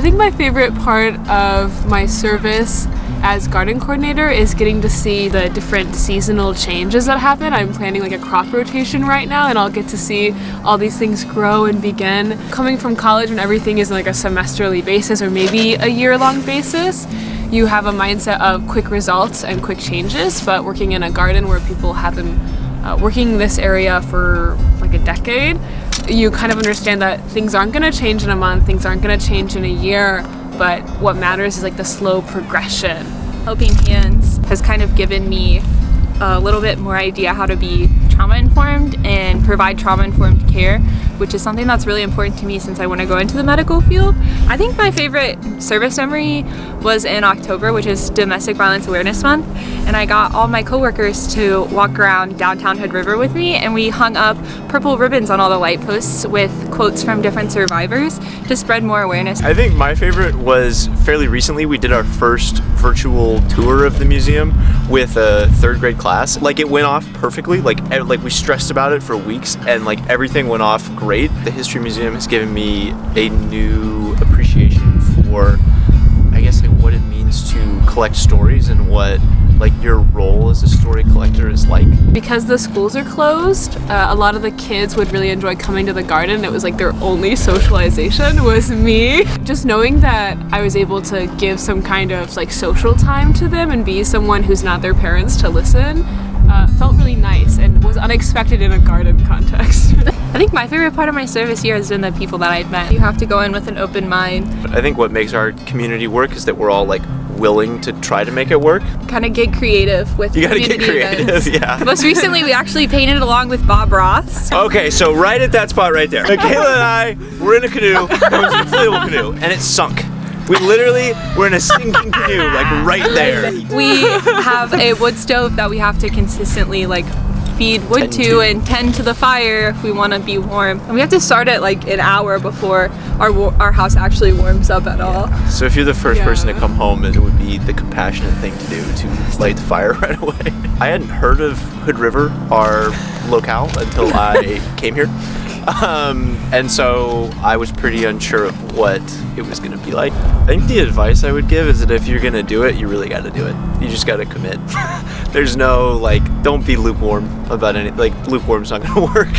think my favorite part of my service as garden coordinator is getting to see the different seasonal changes that happen. I'm planning like a crop rotation right now, and I'll get to see all these things grow and begin. Coming from college when everything is like a semesterly basis or maybe a year-long basis, you have a mindset of quick results and quick changes, but working in a garden where people have been working in this area for like a decade, you kind of understand that things aren't going to change in a month, things aren't going to change in a year, but what matters is like the slow progression. Helping Hands has kind of given me a little bit more idea how to be trauma informed and provide trauma informed care, which is something that's really important to me since I want to go into the medical field. I think my favorite service memory was in October, which is Domestic Violence Awareness Month, and I got all my coworkers to walk around downtown Hood River with me, and we hung up purple ribbons on all the light posts with quotes from different survivors to spread more awareness. I think my favorite was fairly recently. We did our first virtual tour of the museum with a third grade class. Like, it went off perfectly. Like we stressed about it for weeks, and like everything went off great. The History Museum has given me a new appreciation for, I guess, like what it means to collect stories and what like your role as a story collector is like. Because the schools are closed, a lot of the kids would really enjoy coming to the garden. It was like their only socialization was me. Just knowing that I was able to give some kind of like social time to them and be someone who's not their parents to listen felt really nice and was unexpected in a garden context. I think my favorite part of my service here has been the people that I've met. You have to go in with an open mind. I think what makes our community work is that we're all like willing to try to make it work. Kind of get creative with community get creative, events. yeah. Most recently, we actually painted along with Bob Ross. Okay, so right at that spot right there, Michaela and I were in a canoe, it was an inflatable canoe, and it sunk. We literally were in a sinking canoe, like right there. We have a wood stove that we have to consistently like feed wood to and tend to the fire if we want to be warm. And we have to start it like an hour before our house actually warms up at all. So if you're the first person to come home, it would be the compassionate thing to do to light the fire right away. I hadn't heard of Hood River, our locale, until I came here. And so I was pretty unsure of what it was going to be like. I think the advice I would give is that if you're going to do it, you really got to do it. You just got to commit. There's no, like, don't be lukewarm about any, like, lukewarm's not going to work.